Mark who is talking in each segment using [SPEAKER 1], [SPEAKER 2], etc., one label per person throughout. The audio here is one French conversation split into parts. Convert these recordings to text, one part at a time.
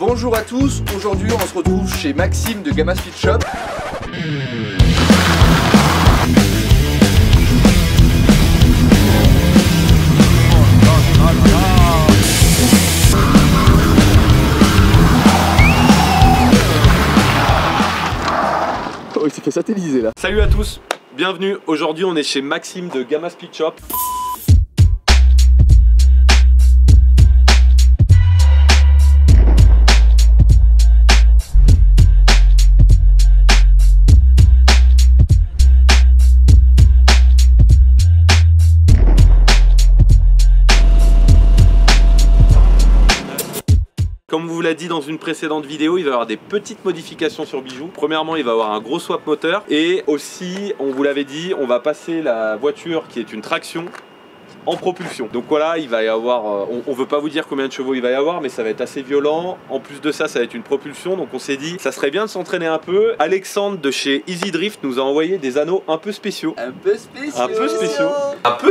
[SPEAKER 1] Bonjour à tous, aujourd'hui on se retrouve chez Maxime de Gamma Speed Shop. Oh, il s'est fait satelliser là.
[SPEAKER 2] Salut à tous, bienvenue. Aujourd'hui on est chez Maxime de Gamma Speed Shop. Comme on vous l'a dit dans une précédente vidéo, il va y avoir des petites modifications sur Bijou. Premièrement, il va y avoir un gros swap moteur. Et aussi, on vous l'avait dit, on va passer la voiture qui est une traction en propulsion. Donc voilà, il va y avoir, on veut pas vous dire combien de chevaux il va y avoir, mais ça va être assez violent. En plus de ça, ça va être une propulsion. Donc on s'est dit, ça serait bien de s'entraîner un peu. Alexandre de chez Easy Drift nous a envoyé des anneaux un peu spéciaux. Un peu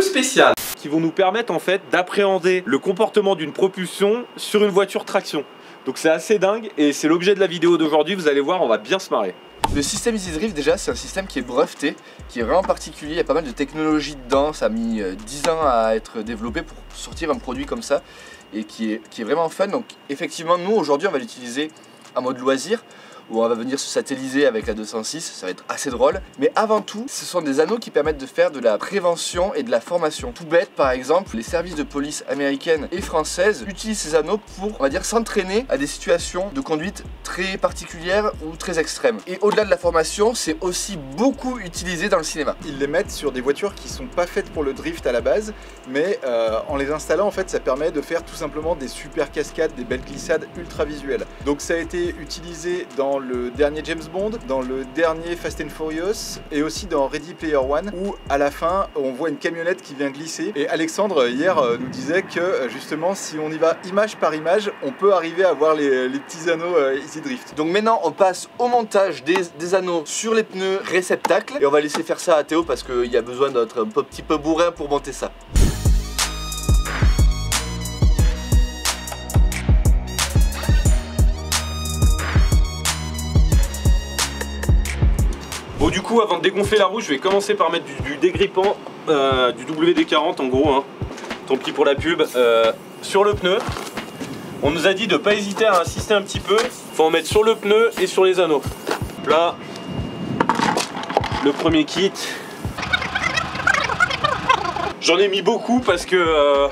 [SPEAKER 2] spécial. Qui vont nous permettre en fait d'appréhender le comportement d'une propulsion sur une voiture traction. Donc c'est assez dingue et c'est l'objet de la vidéo d'aujourd'hui, vous allez voir, on va bien se marrer.
[SPEAKER 1] Le système Easy Drift déjà c'est un système qui est breveté, qui est vraiment particulier, il y a pas mal de technologie dedans, ça a mis 10 ans à être développé pour sortir un produit comme ça et qui est vraiment fun. Donc effectivement nous aujourd'hui on va l'utiliser en mode loisir, où on va venir se satelliser avec la 206, ça va être assez drôle. Mais avant tout, ce sont des anneaux qui permettent de faire de la prévention et de la formation. Tout bête, par exemple, les services de police américaines et françaises utilisent ces anneaux pour, on va dire, s'entraîner à des situations de conduite très particulières ou très extrêmes. Et au-delà de la formation, c'est aussi beaucoup utilisé dans le cinéma.
[SPEAKER 3] Ils les mettent sur des voitures qui sont pas faites pour le drift à la base, mais en les installant, en fait, ça permet de faire tout simplement des super cascades, des belles glissades ultra visuelles. Donc ça a été utilisé dans le dernier James Bond, dans le dernier Fast and Furious et aussi dans Ready Player One où à la fin on voit une camionnette qui vient glisser et Alexandre hier nous disait que justement si on y va image par image on peut arriver à voir les petits anneaux Easy Drift.
[SPEAKER 1] Donc maintenant on passe au montage des anneaux sur les pneus réceptacles et on va laisser faire ça à Théo parce qu'il y a besoin d'être un petit peu bourrin pour monter ça.
[SPEAKER 2] Bon du coup avant de dégonfler la roue je vais commencer par mettre du dégrippant du WD-40 en gros hein. Tant pis pour la pub sur le pneu. On nous a dit de pas hésiter à insister un petit peu. Faut en mettre sur le pneu et sur les anneaux. Là le premier kit. J'en ai mis beaucoup parce que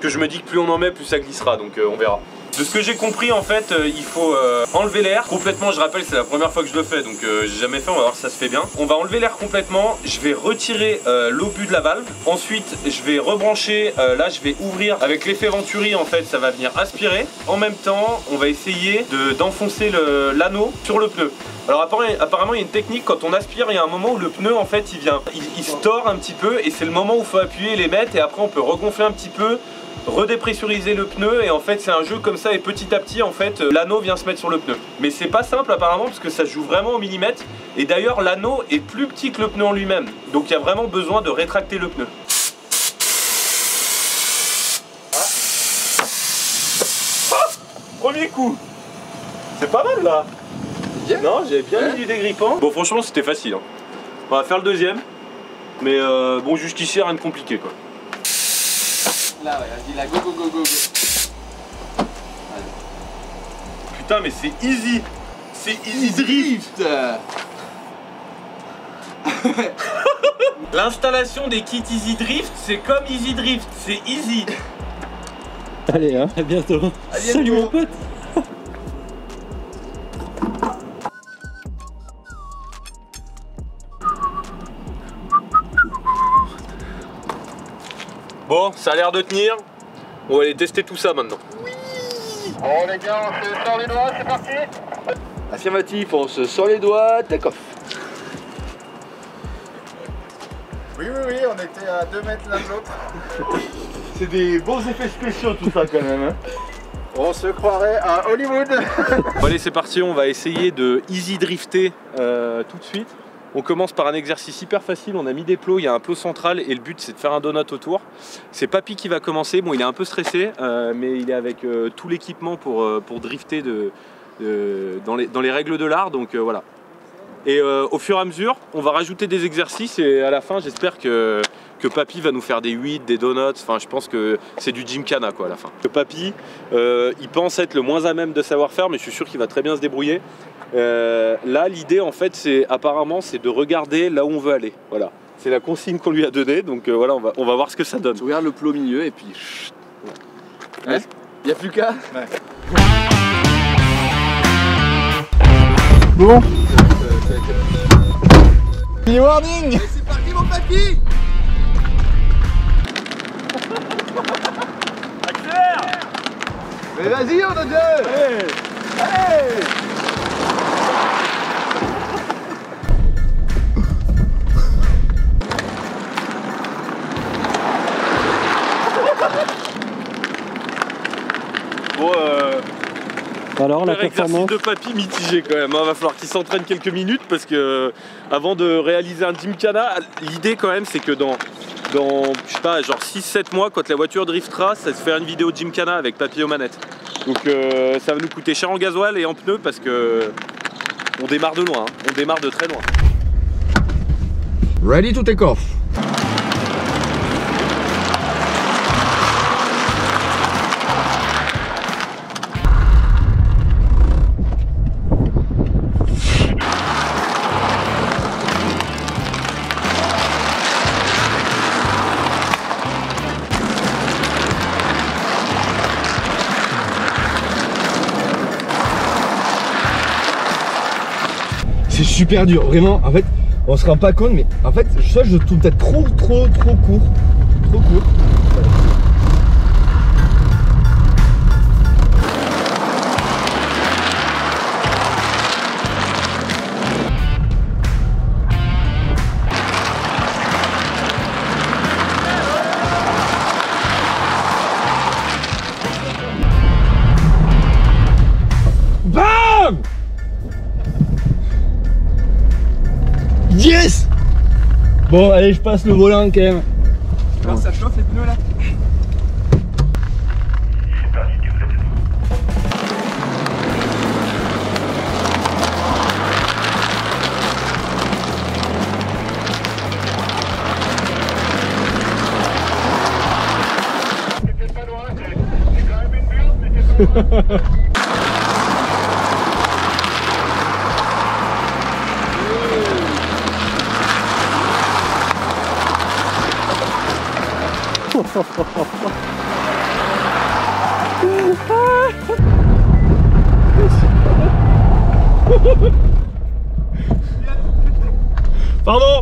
[SPEAKER 2] je me dis que plus on en met plus ça glissera donc on verra. De ce que j'ai compris en fait il faut enlever l'air complètement, je rappelle c'est la première fois que je le fais donc j'ai jamais fait, on va voir si ça se fait bien. On va enlever l'air complètement, je vais retirer l'obus de la valve, ensuite je vais rebrancher, là je vais ouvrir avec l'effet Venturi en fait ça va venir aspirer. En même temps on va essayer d'enfoncer l'anneau sur le pneu. Alors apparemment il y a une technique, quand on aspire il y a un moment où le pneu en fait il se tord un petit peu et c'est le moment où il faut appuyer et les mettre et après on peut regonfler un petit peu, redépressuriser le pneu et en fait c'est un jeu comme ça et petit à petit en fait l'anneau vient se mettre sur le pneu. Mais c'est pas simple apparemment parce que ça se joue vraiment au millimètre et d'ailleurs l'anneau est plus petit que le pneu en lui-même donc il y a vraiment besoin de rétracter le pneu. Premier coup, c'est pas mal là. Bien. Non, j'avais bien mis du dégrippant. Bon franchement c'était facile hein. On va faire le deuxième mais bon jusqu'ici rien de compliqué quoi.
[SPEAKER 1] Là ouais, vas-y là, go go go go go.
[SPEAKER 2] Putain mais c'est easy. C'est Easy Drift. L'installation des kits Easy Drift c'est comme Easy Drift, c'est easy.
[SPEAKER 4] Allez hein, à bientôt. Salut mon pote.
[SPEAKER 2] Bon, ça a l'air de tenir. On va aller tester tout ça maintenant.
[SPEAKER 1] Oui. Bon les gars, on se sort les doigts, c'est parti. Affirmatif, on se sort les doigts, take off.
[SPEAKER 3] Oui, on était à 2 mètres l'un de l'autre.
[SPEAKER 2] C'est des bons effets spéciaux tout ça quand même hein.
[SPEAKER 3] On se croirait à Hollywood.
[SPEAKER 2] Bon allez c'est parti, on va essayer de easy drifter tout de suite. On commence par un exercice hyper facile, on a mis des plots, il y a un plot central et le but c'est de faire un donut autour. C'est Papy qui va commencer, bon il est un peu stressé mais il est avec tout l'équipement pour drifter dans les règles de l'art, donc voilà. Et au fur et à mesure, on va rajouter des exercices et à la fin j'espère que Papy va nous faire des 8, des donuts, enfin je pense que c'est du gymkhana quoi à la fin. Papy, il pense être le moins à même de savoir faire mais je suis sûr qu'il va très bien se débrouiller. Là l'idée en fait apparemment c'est de regarder là où on veut aller, voilà. C'est la consigne qu'on lui a donnée, donc voilà on va voir ce que ça donne.
[SPEAKER 1] Tu regardes le plot au milieu et puis... Ouais. Y a plus qu'à.
[SPEAKER 3] Ouais.
[SPEAKER 1] Bon.
[SPEAKER 3] Warning.
[SPEAKER 1] Et c'est parti mon Papy.
[SPEAKER 2] Accélère.
[SPEAKER 1] Mais vas-y on a deux. Allez. Allez.
[SPEAKER 2] Bon
[SPEAKER 4] alors la
[SPEAKER 2] exercice
[SPEAKER 4] performance
[SPEAKER 2] de Papy mitigé quand même, va falloir qu'il s'entraîne quelques minutes parce que avant de réaliser un gymkhana, l'idée quand même c'est que dans je sais pas, genre 6-7 mois quand la voiture driftera, ça se faire une vidéo gymkhana avec Papy aux manettes. Donc ça va nous coûter cher en gasoil et en pneus parce que on démarre de loin, on démarre de très loin.
[SPEAKER 1] Ready to take off. C'est super dur, vraiment, en fait, on se rend pas compte, mais en fait, soit je trouve peut-être trop court. Trop court. BAM! Yes! Bon, allez, je passe le volant quand même.
[SPEAKER 3] Alors ça chauffe les pneus là?
[SPEAKER 5] C'était pas loin, c'est quand même une burde, mais c'est pas loin.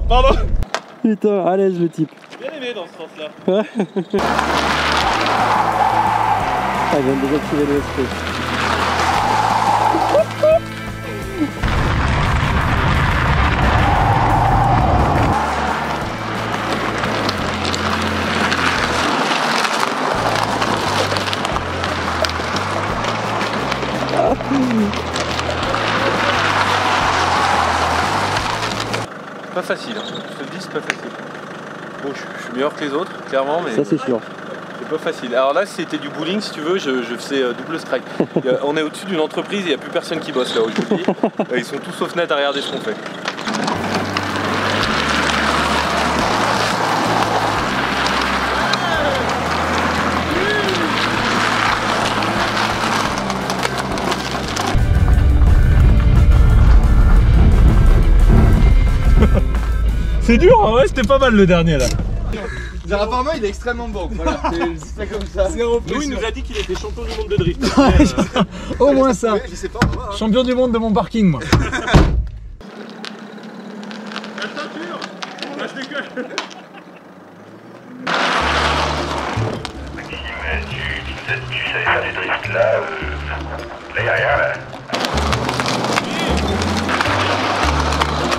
[SPEAKER 2] Pardon.
[SPEAKER 4] Putain, à l'aise le type.
[SPEAKER 2] Bien aimé dans ce sens-là.
[SPEAKER 4] Ah, il vient de désactiver le SP.
[SPEAKER 2] Pas facile, hein. Je te le dis, c'est pas facile. Bon, je suis meilleur que les autres, clairement, mais
[SPEAKER 4] Ça c'est sûr.
[SPEAKER 2] c'est pas facile. Alors là, si c'était du bowling, si tu veux, je faisais double strike. On est au-dessus d'une entreprise, il n'y a plus personne qui bosse là-haut, je vous le dis. Ils sont tous aux fenêtres à regarder ce qu'on fait. C'est dur, hein, ouais, c'était pas mal le dernier là.
[SPEAKER 1] Apparemment il est extrêmement bon, voilà, c'est comme ça.
[SPEAKER 2] Nous, il nous a dit qu'il était champion du monde de drift.
[SPEAKER 6] Au moins ça.
[SPEAKER 1] Oui, je sais pas, on va, hein.
[SPEAKER 6] Champion du monde de mon parking, moi.
[SPEAKER 5] Tu savais faire du drift là, là y'a rien là.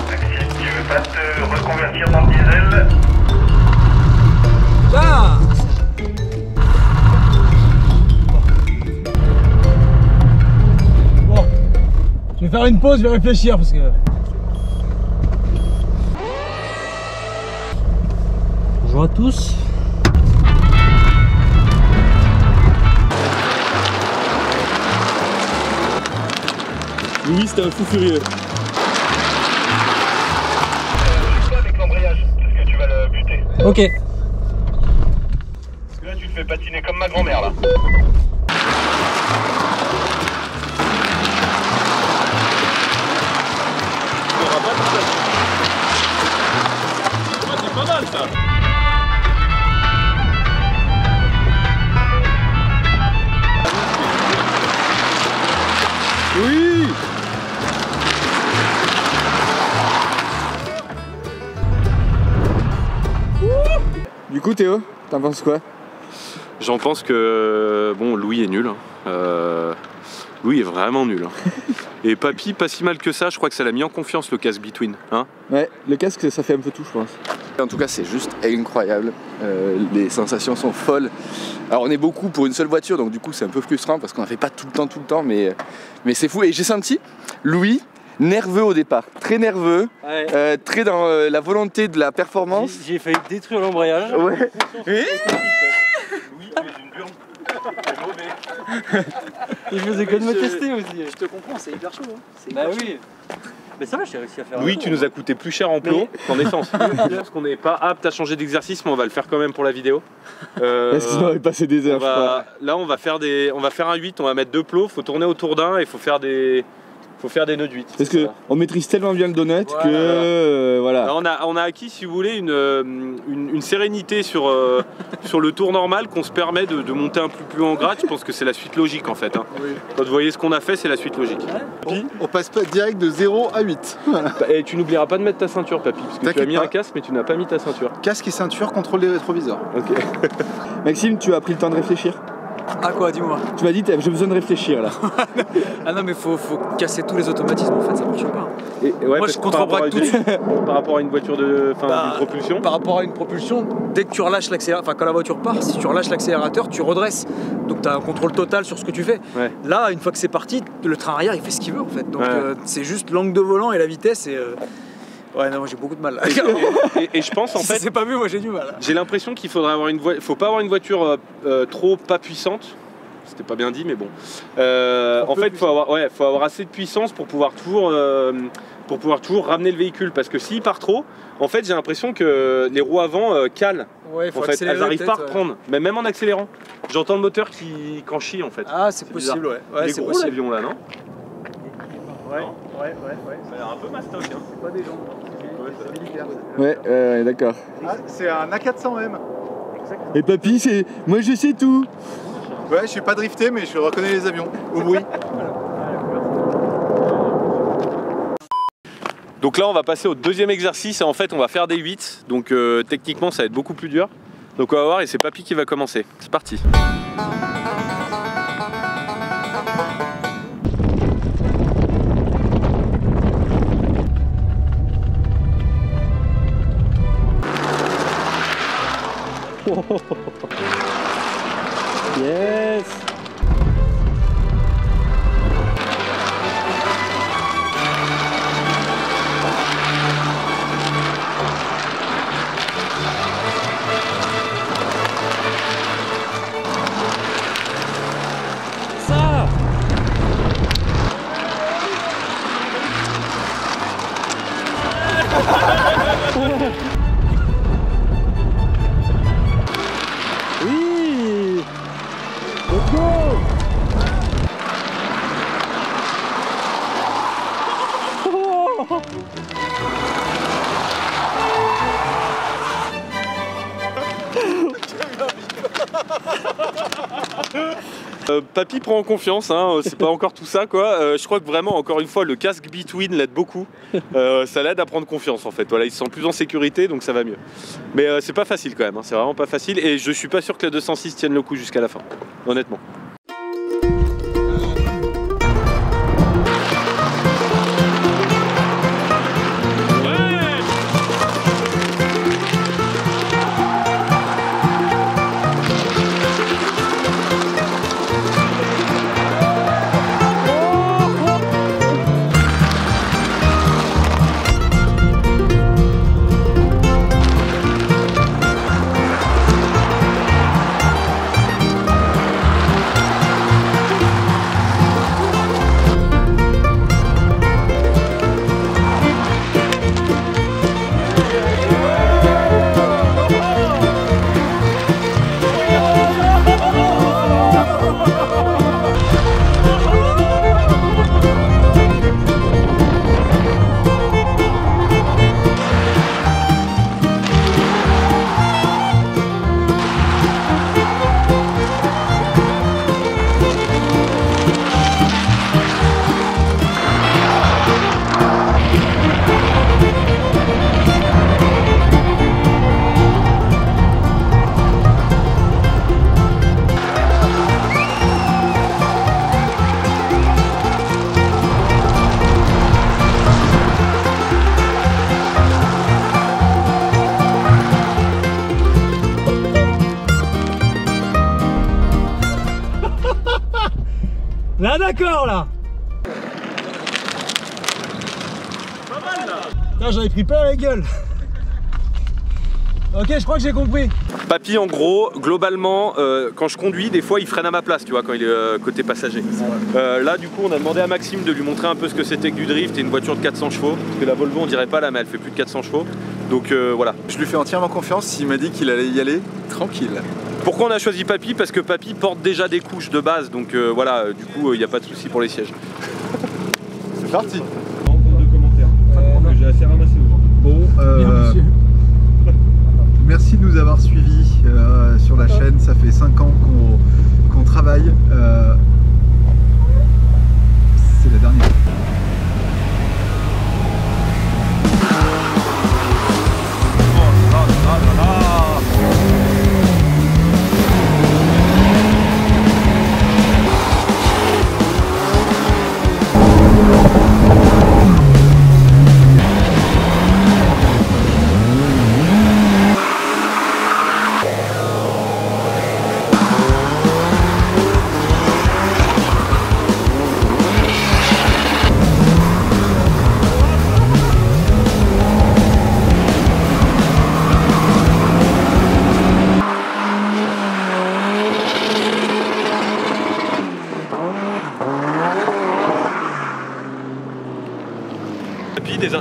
[SPEAKER 5] Maxime, tu veux pas te reconvertir dans le diesel?
[SPEAKER 6] Ah, bon, je vais faire une pause, je vais réfléchir parce que...
[SPEAKER 4] Bonjour à tous.
[SPEAKER 7] Louis, c'était un fou furieux.
[SPEAKER 5] Toi avec l'embrayage, parce que tu vas le buter.
[SPEAKER 4] Ok.
[SPEAKER 5] Parce que là, tu te fais patiner comme ma grand-mère là.
[SPEAKER 2] C'est pas mal ça.
[SPEAKER 1] Oui. Du coup Théo, t'en penses quoi?
[SPEAKER 2] J'en pense que bon, Louis est nul. Louis est vraiment nul. Et Papy, pas si mal que ça. Je crois que ça l'a mis en confiance le casque Between. Hein?
[SPEAKER 1] Ouais, le casque ça fait un peu tout je pense. En tout cas c'est juste incroyable, les sensations sont folles. Alors on est beaucoup pour une seule voiture donc du coup c'est un peu frustrant parce qu'on ne fait pas tout le temps mais c'est fou. Et j'ai senti Louis nerveux au départ, très nerveux,
[SPEAKER 4] Ouais.
[SPEAKER 1] très dans la volonté de la performance.
[SPEAKER 4] J'ai failli détruire l'embrayage.
[SPEAKER 1] Ouais.
[SPEAKER 2] Louis, tu es une burne. C'est mauvais.
[SPEAKER 4] Il faisait que de me tester aussi.
[SPEAKER 8] Je te comprends, c'est hyper chaud. Hein. C'est
[SPEAKER 4] Bah
[SPEAKER 8] hyper chaud.
[SPEAKER 4] oui. Mais ça va, j'ai réussi à faire.
[SPEAKER 2] Louis,
[SPEAKER 4] un
[SPEAKER 2] tu
[SPEAKER 4] tour,
[SPEAKER 2] nous as coûté plus cher en plomb qu'en essence. Parce qu'on n'est pas apte à changer d'exercice, mais on va le faire quand même pour la vidéo.
[SPEAKER 1] Parce qu'on aurait passé des heures je crois.
[SPEAKER 2] Là, on va faire un 8, on va mettre 2 plots, faut tourner autour d'un et faut faire des nœuds de 8.
[SPEAKER 1] Parce qu'on maîtrise tellement bien le donut que voilà.
[SPEAKER 2] Là, on a acquis, si vous voulez, une sérénité sur le tour normal qu'on se permet de monter un peu plus en grade. Je pense que c'est la suite logique en fait. Hein.
[SPEAKER 3] Oui.
[SPEAKER 2] Quand vous voyez ce qu'on a fait, c'est la suite logique.
[SPEAKER 3] On passe pas direct de 0 à 8. Voilà.
[SPEAKER 2] Et tu n'oublieras pas de mettre ta ceinture, Papy, parce que tu as
[SPEAKER 3] T'inquiète
[SPEAKER 2] mis
[SPEAKER 3] pas.
[SPEAKER 2] un casque, mais tu n'as pas mis ta ceinture.
[SPEAKER 3] Casque et ceinture, contrôle des rétroviseurs.
[SPEAKER 2] Ok.
[SPEAKER 1] Maxime, tu as pris le temps de réfléchir?
[SPEAKER 6] Ah quoi, dis-moi.
[SPEAKER 1] Tu m'as dit j'ai besoin de réfléchir là.
[SPEAKER 6] Ah non mais faut casser tous les automatismes en fait, ça marche pas.
[SPEAKER 2] Et, ouais,
[SPEAKER 6] Moi je contrebraque tout de suite.
[SPEAKER 2] Par rapport à une voiture de
[SPEAKER 6] Bah,
[SPEAKER 2] propulsion.
[SPEAKER 6] Par rapport à une propulsion, dès que tu relâches l'accélérateur, enfin quand la voiture part, si tu relâches l'accélérateur, tu redresses. Donc tu as un contrôle total sur ce que tu fais.
[SPEAKER 2] Ouais.
[SPEAKER 6] Là, une fois que c'est parti, le train arrière il fait ce qu'il veut en fait. Donc
[SPEAKER 2] Ouais.
[SPEAKER 6] c'est juste l'angle de volant et la vitesse et ouais non moi j'ai beaucoup de mal là.
[SPEAKER 2] Et je pense en
[SPEAKER 6] Si
[SPEAKER 2] fait,
[SPEAKER 6] c'est pas vu, moi j'ai du mal.
[SPEAKER 2] j'ai l'impression qu'il faudrait avoir faut pas avoir une voiture trop pas puissante. C'était pas bien dit, mais bon. En fait, faut avoir assez de puissance pour pouvoir toujours ramener le véhicule. Parce que s'il part trop, en fait, j'ai l'impression que les roues avant calent.
[SPEAKER 6] Ouais, faut
[SPEAKER 2] En fait,
[SPEAKER 6] accélérer,
[SPEAKER 2] elles n'arrivent pas à
[SPEAKER 6] peut-être,
[SPEAKER 2] reprendre. Mais même en accélérant, j'entends le moteur qui chie en fait.
[SPEAKER 6] Ah c'est
[SPEAKER 2] bizarre.
[SPEAKER 6] possible, ouais.
[SPEAKER 2] Il
[SPEAKER 6] Ouais
[SPEAKER 2] est
[SPEAKER 6] c'est
[SPEAKER 2] gros
[SPEAKER 6] possible.
[SPEAKER 2] l'avion là, non?
[SPEAKER 6] Ouais.
[SPEAKER 2] Ça a l'air un peu mastoc. Hein.
[SPEAKER 6] C'est pas des gens.
[SPEAKER 2] C'est délicat.
[SPEAKER 1] Ouais, d'accord.
[SPEAKER 3] Ah, c'est un A400M.
[SPEAKER 1] Et papy, c'est. Moi je sais tout!
[SPEAKER 3] Ouais, je suis pas drifté, mais je reconnais les avions au bruit.
[SPEAKER 2] Donc là, on va passer au deuxième exercice et en fait, on va faire des 8. Donc techniquement, ça va être beaucoup plus dur. Donc on va voir et c'est Papy qui va commencer. C'est parti.
[SPEAKER 4] Yes. Ça. Oui. Let's go.
[SPEAKER 2] Papy prend en confiance, hein, c'est pas encore tout ça quoi. Je crois que vraiment, encore une fois, le casque Between l'aide beaucoup. Ça l'aide à prendre confiance en fait. Voilà, il se sent plus en sécurité donc ça va mieux. Mais c'est pas facile quand même, hein, c'est vraiment pas facile et je suis pas sûr que la 206 tienne le coup jusqu'à la fin, honnêtement.
[SPEAKER 6] Ah d'accord là.
[SPEAKER 2] Pas mal là.
[SPEAKER 6] Putain, j'avais pris peur à la gueule. Ok, je crois que j'ai compris.
[SPEAKER 2] Papy, en gros, globalement, quand je conduis, des fois il freine à ma place, tu vois, quand il est côté passager. Là, du coup, on a demandé à Maxime de lui montrer un peu ce que c'était que du drift et une voiture de 400 chevaux. Parce que la Volvo, on dirait pas là, mais elle fait plus de 400 chevaux. Donc voilà.
[SPEAKER 3] Je lui fais entièrement confiance, il m'a dit qu'il allait y aller tranquille.
[SPEAKER 2] Pourquoi on a choisi Papy? Parce que Papy porte déjà des couches de base, donc voilà, du coup, il n'y a pas de souci pour les sièges.
[SPEAKER 3] C'est parti.
[SPEAKER 7] En compte de commentaires. J'ai assez ramassé au moins.
[SPEAKER 3] Bon, merci de nous avoir suivis sur la chaîne, ça fait 5 ans qu'on travaille. C'est la dernière.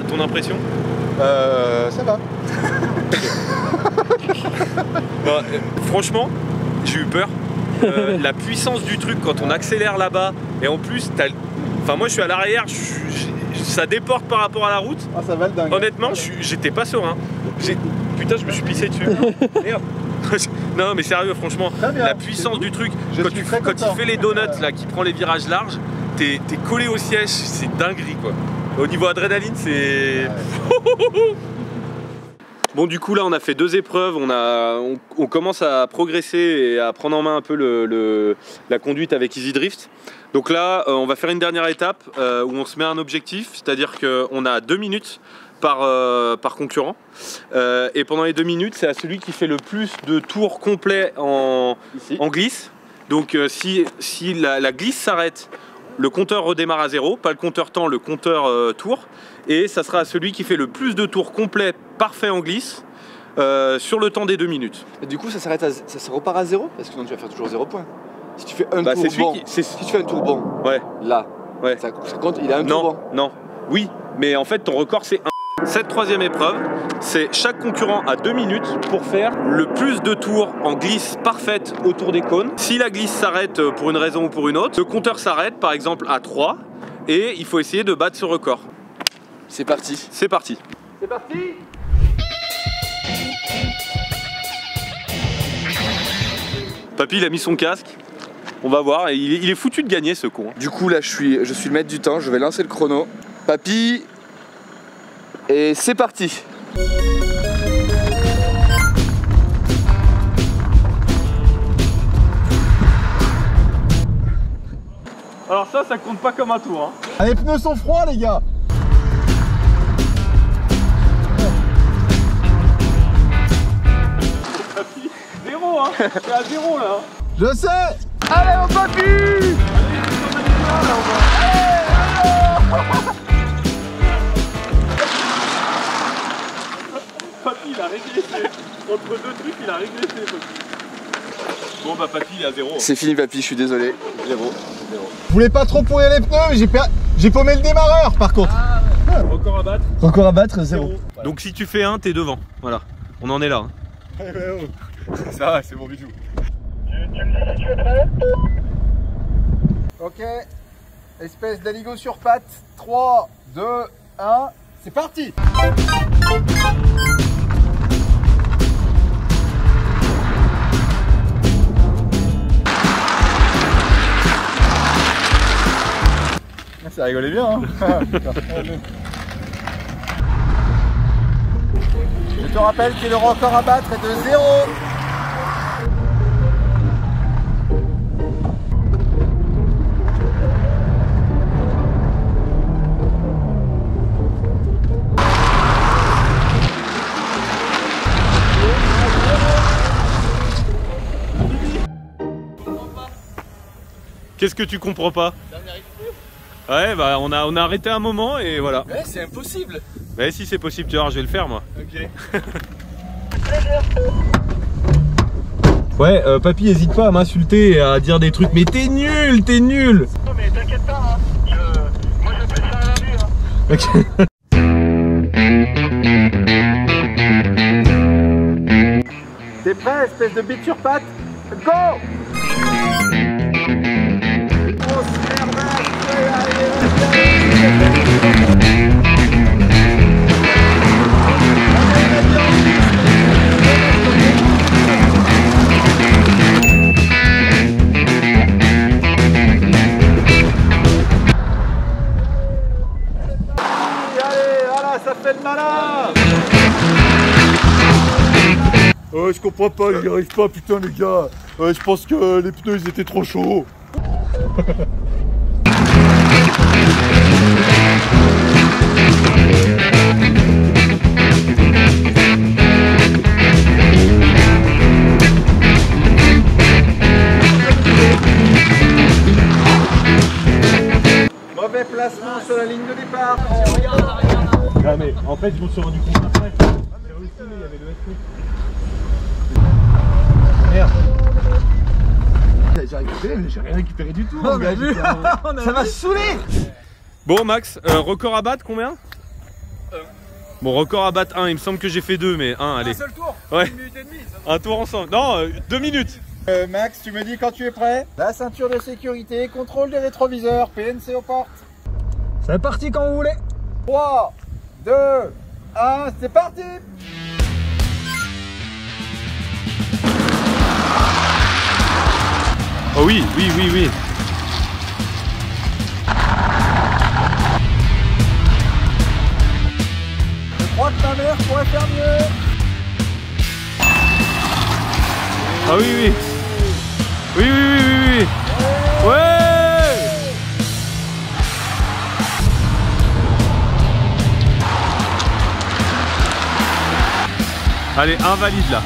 [SPEAKER 2] Ton impression?
[SPEAKER 3] Ça va.
[SPEAKER 2] Bah, franchement, j'ai eu peur. La puissance du truc quand on accélère là-bas, et en plus, enfin moi je suis à l'arrière, ça déporte par rapport à la route.
[SPEAKER 3] Ah, ça va le dingue.
[SPEAKER 2] Honnêtement, j'étais pas serein. Putain, je me suis pissé dessus. Merde. Non mais sérieux, franchement, la puissance du truc, quand il fait les donuts là, qui prend les virages larges, t'es collé au siège, c'est dinguerie quoi. Au niveau adrénaline, c'est... Bon, du coup là on a fait 2 épreuves, on commence à progresser et à prendre en main un peu la conduite avec Easy Drift. Donc là on va faire une dernière étape où on se met un objectif, c'est-à-dire qu'on a 2 minutes par concurrent, et pendant les 2 minutes c'est à celui qui fait le plus de tours complets en glisse. Donc si la glisse s'arrête, le compteur redémarre à 0, pas le compteur temps, le compteur tour, et ça sera à celui qui fait le plus de tours complets parfaits en glisse sur le temps des 2 minutes.
[SPEAKER 1] Et du coup ça se repart à 0 parce que sinon tu vas faire toujours 0 points. Si tu fais un tour bon, si tu fais un tour bon,
[SPEAKER 2] ouais.
[SPEAKER 1] Là,
[SPEAKER 2] ouais.
[SPEAKER 1] Ça compte, il a un tour bon.
[SPEAKER 2] Non, oui, mais en fait ton record c'est 1. Cette 3e épreuve, c'est chaque concurrent a 2 minutes pour faire le plus de tours en glisse parfaite autour des cônes. Si la glisse s'arrête pour une raison ou pour une autre, le compteur s'arrête par exemple à 3 et il faut essayer de battre ce record.
[SPEAKER 1] C'est parti.
[SPEAKER 2] C'est parti.
[SPEAKER 6] C'est parti.
[SPEAKER 2] Papy il a mis son casque. On va voir, il est foutu de gagner ce con.
[SPEAKER 1] Du coup là je suis le maître du temps, je vais lancer le chrono. Papy, et c'est parti.
[SPEAKER 2] Alors ça compte pas comme un tour. Hein.
[SPEAKER 3] Ah, les pneus sont froids les gars.
[SPEAKER 2] Papy, 0 hein. C'est à 0 là.
[SPEAKER 3] Je sais.
[SPEAKER 1] Allez mon papy.
[SPEAKER 2] Papy il a régressé. Entre 2 trucs il a régressé Papy. Bon bah Papy il est à 0.
[SPEAKER 1] C'est fini papy, je suis désolé. 0.
[SPEAKER 3] Je voulais pas trop pourrir les pneus, mais j'ai paumé le démarreur par contre.
[SPEAKER 2] Ah, ouais. Record à battre.
[SPEAKER 3] Record à battre, 0.
[SPEAKER 2] Donc si tu fais 1, t'es devant. Voilà. On en est là. Hein.
[SPEAKER 3] Ça va, c'est bon du tout.
[SPEAKER 5] Tu es prêt?
[SPEAKER 3] Ok, espèce d'aligo sur pattes. 3, 2, 1, c'est parti. Ça rigolait bien hein. Je te rappelle que le record à battre est de 0.
[SPEAKER 2] Qu'est-ce que tu comprends pas? Ouais, bah on a arrêté un moment et voilà.
[SPEAKER 6] Ouais, c'est impossible.
[SPEAKER 2] Mais si c'est possible, tu vois, je vais le faire moi.
[SPEAKER 6] Ok.
[SPEAKER 2] Ouais, papy, hésite pas à m'insulter et à dire des trucs, mais t'es nul, t'es nul.
[SPEAKER 5] Non mais t'inquiète pas, hein. Moi j'appelle ça un lundi, hein.
[SPEAKER 3] T'es prêt, espèce de bite sur patte? Go! Ça fait le malin!
[SPEAKER 7] Je comprends pas, il n'y arrive pas, putain les gars. Je pense que les pneus ils étaient trop chauds.
[SPEAKER 3] Mauvais placement sur la ligne de départ.
[SPEAKER 2] Ah mais en fait je me suis rendu compte après. Il y avait le SP.
[SPEAKER 1] Merde. J'ai récupéré, mais j'ai rien récupéré du tout.
[SPEAKER 6] Oh,
[SPEAKER 1] Ça m'a saoulé.
[SPEAKER 2] Bon Max, record à battre combien? Bon, record à battre 1, il me semble que j'ai fait 2, mais 1, allez.
[SPEAKER 6] Un seul tour.
[SPEAKER 2] Ouais.
[SPEAKER 6] 1 minute et demie. Ça
[SPEAKER 2] Un tour ensemble. Non, 2 minutes.
[SPEAKER 3] Max, tu me dis quand tu es prêt? La ceinture de sécurité, contrôle des rétroviseurs, PNC aux portes.
[SPEAKER 6] C'est parti quand vous voulez.
[SPEAKER 3] 3, 2, 1, c'est parti!
[SPEAKER 2] Oh oui, oui, oui, oui.
[SPEAKER 3] Je crois que ta mère pourrait faire mieux.
[SPEAKER 2] Ah oui, oui. Oui, oui, oui, oui, oui. Ouais. Allez, invalide là.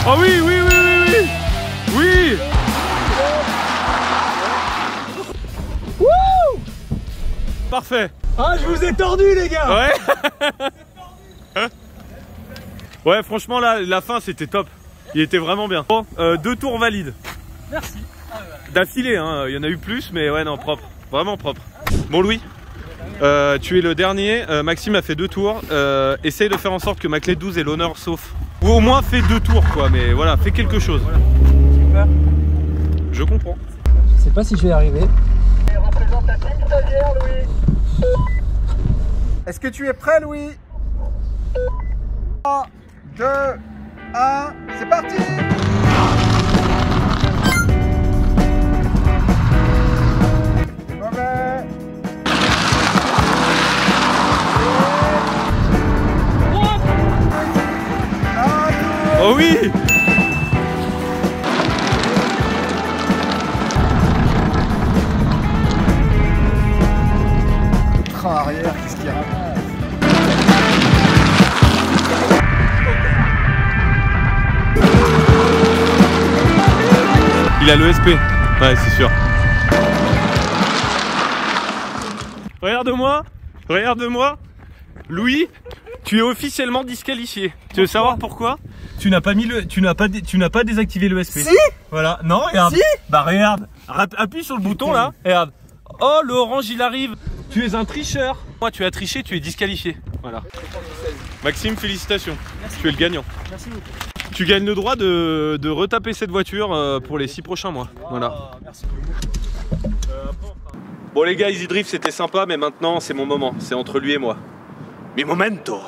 [SPEAKER 2] Oh oui, oui, oui, oui, oui. Oui. Wouh. Parfait.
[SPEAKER 6] Ah, je vous ai tordu les gars.
[SPEAKER 2] Ouais. Ouais, franchement là, la fin c'était top. Il était vraiment bien. Bon, 2 tours valides.
[SPEAKER 6] Merci.
[SPEAKER 2] D'affilée, hein. Il y en a eu plus, mais ouais, non, propre. Vraiment propre. Bon Louis, tu es le dernier. Maxime a fait 2 tours. Essaye de faire en sorte que ma clé de 12 ait l'honneur sauf. Ou au moins fais 2 tours quoi, mais voilà, fais quelque chose.
[SPEAKER 6] Voilà. Super.
[SPEAKER 2] Je comprends.
[SPEAKER 6] Je sais pas si je vais y arriver.
[SPEAKER 5] Et représente la team stagiaire, Louis.
[SPEAKER 3] Est-ce que tu es prêt, Louis? 3, 2, 1, c'est parti! Mauvais!
[SPEAKER 2] Oh oui.
[SPEAKER 3] Train arrière, qu'est-ce qu'il y a?
[SPEAKER 2] Il a le SP. Ouais, c'est sûr. Regarde-moi. Regarde-moi. Louis, tu es officiellement disqualifié. Tu veux savoir pourquoi? Tu n'as pas mis le, tu n'as pas désactivé le SP.
[SPEAKER 6] Si.
[SPEAKER 2] Voilà. Non, regarde.
[SPEAKER 6] Si.
[SPEAKER 2] Bah regarde. Appuie sur le bouton là. Regarde. Oh, l'orange il arrive. Tu es un tricheur. Moi, tu as triché, tu es disqualifié. Voilà. Maxime, félicitations.
[SPEAKER 6] Merci.
[SPEAKER 2] Tu es le gagnant.
[SPEAKER 6] Merci beaucoup.
[SPEAKER 2] Tu gagnes le droit de retaper cette voiture pour les 6 prochains mois. Voilà.
[SPEAKER 6] Merci beaucoup.
[SPEAKER 2] Bon les gars, Easy Drift c'était sympa, mais maintenant c'est mon moment. C'est entre lui et moi. Mi momento.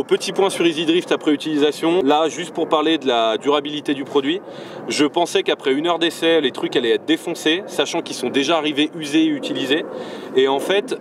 [SPEAKER 2] petit point sur Easy Drift après utilisation. Là, juste pour parler de la durabilité du produit, je pensais qu'après 1 heure d'essai, les trucs allaient être défoncés, sachant qu'ils sont déjà arrivés usés et utilisés. Et en fait,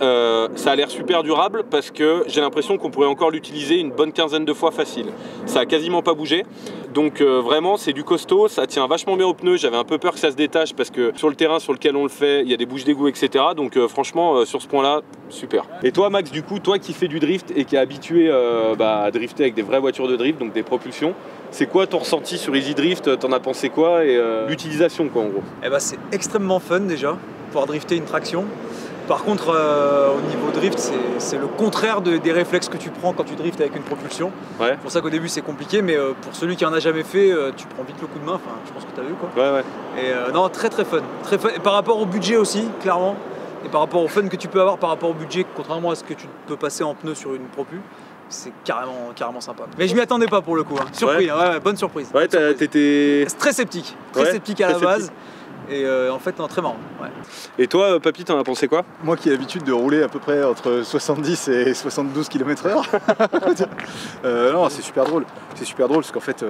[SPEAKER 2] ça a l'air super durable parce que j'ai l'impression qu'on pourrait encore l'utiliser une bonne quinzaine de fois facile. Ça a quasiment pas bougé. Donc vraiment, c'est du costaud, ça tient vachement bien aux pneus. J'avais un peu peur que ça se détache parce que sur le terrain sur lequel on le fait, il y a des bouches d'égout, etc. Donc franchement, sur ce point-là, super. Et toi, Max, du coup, toi qui fais du drift et qui est habitué à drifter avec des vraies voitures de drift, donc des propulsions, c'est quoi ton ressenti sur Easy Drift? T'en as pensé quoi? Et l'utilisation, quoi, en gros?
[SPEAKER 6] Eh ben, c'est extrêmement fun déjà, pouvoir drifter une traction. Par contre, au niveau drift, c'est le contraire des réflexes que tu prends quand tu driftes avec une propulsion.
[SPEAKER 2] Ouais.
[SPEAKER 6] C'est pour ça qu'au début c'est compliqué, mais pour celui qui en a jamais fait, tu prends vite le coup de main. Enfin, je pense que tu as vu quoi.
[SPEAKER 2] Ouais, ouais.
[SPEAKER 6] Et non, très fun. Très fun. Et par rapport au budget aussi, clairement. Et par rapport au fun que tu peux avoir par rapport au budget, contrairement à ce que tu peux passer en pneu sur une propu, c'est carrément sympa. Mais je m'y attendais pas pour le coup. Hein. Surpris, ouais. Ouais, bonne surprise.
[SPEAKER 2] Ouais, t'étais
[SPEAKER 6] très sceptique. Très sceptique à la base. Et en fait, non, très marrant. Ouais.
[SPEAKER 2] Et toi, Papy, t'en as pensé quoi?
[SPEAKER 3] Moi qui ai l'habitude de rouler à peu près entre 70 et 72 km/h, non, c'est super drôle. C'est super drôle parce qu'en fait,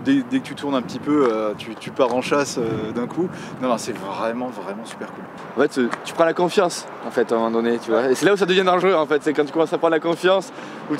[SPEAKER 3] dès que tu tournes un petit peu, tu pars en chasse d'un coup. Non, c'est vraiment super cool.
[SPEAKER 1] En fait, tu prends la confiance, en fait, à un moment donné, tu vois. Et c'est là où ça devient dangereux, en fait. C'est quand tu commences à prendre la confiance, où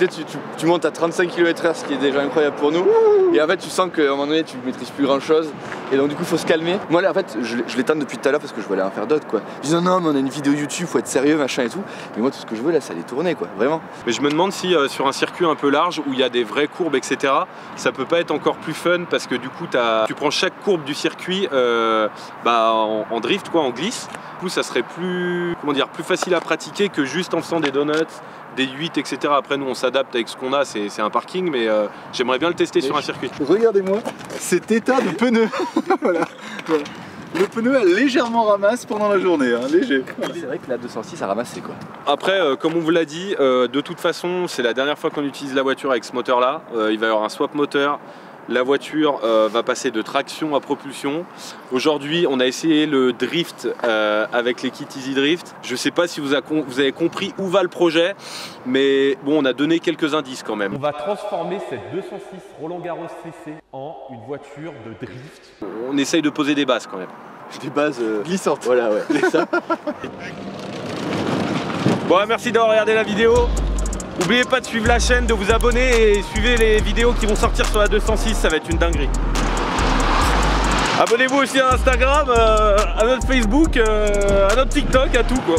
[SPEAKER 1] tu montes à 35 km/h, ce qui est déjà incroyable pour nous. Et en fait, tu sens qu'à un moment donné, tu maîtrises plus grand-chose. Et donc, du coup, il faut se calmer. Moi, là, en fait, je l'étends depuis tout à l'heure parce que je voulais en faire d'autres, quoi. Je dis non, mais on a une vidéo YouTube, faut être sérieux, machin et tout. Mais moi, tout ce que je veux, là, c'est aller tourner, quoi. Vraiment.
[SPEAKER 2] Mais je me demande si sur un circuit un peu large, où il y a des vraies courbes, etc., ça peut pas être encore plus fun parce que du coup, tu prends chaque courbe du circuit en drift, quoi, en glisse. Du coup, ça serait plus facile à pratiquer que juste en faisant des donuts, des 8, etc. Après, nous, on s'adapte avec ce qu'on a, c'est un parking, mais j'aimerais bien le tester sur un circuit.
[SPEAKER 3] Regardez-moi cet état de pneu. Voilà. Le pneu a légèrement ramasse pendant la journée, hein, léger.
[SPEAKER 1] C'est vrai que la 206 a ramassé, quoi.
[SPEAKER 2] Après, comme on vous l'a dit, de toute façon, c'est la dernière fois qu'on utilise la voiture avec ce moteur-là. Il va y avoir un swap moteur. La voiture va passer de traction à propulsion. Aujourd'hui, on a essayé le drift avec les kits Easy Drift. Je ne sais pas si vous avez compris où va le projet, mais bon, on a donné quelques indices quand même. On va transformer cette 206 Roland Garros CC en une voiture de drift. On essaye de poser des bases quand même.
[SPEAKER 1] Des bases
[SPEAKER 3] glissantes.
[SPEAKER 1] Voilà, ouais. C'est ça.
[SPEAKER 2] Bon, merci d'avoir regardé la vidéo. N'oubliez pas de suivre la chaîne, de vous abonner et suivez les vidéos qui vont sortir sur la 206, ça va être une dinguerie. Abonnez-vous aussi à Instagram, à notre Facebook, à notre TikTok, à tout quoi.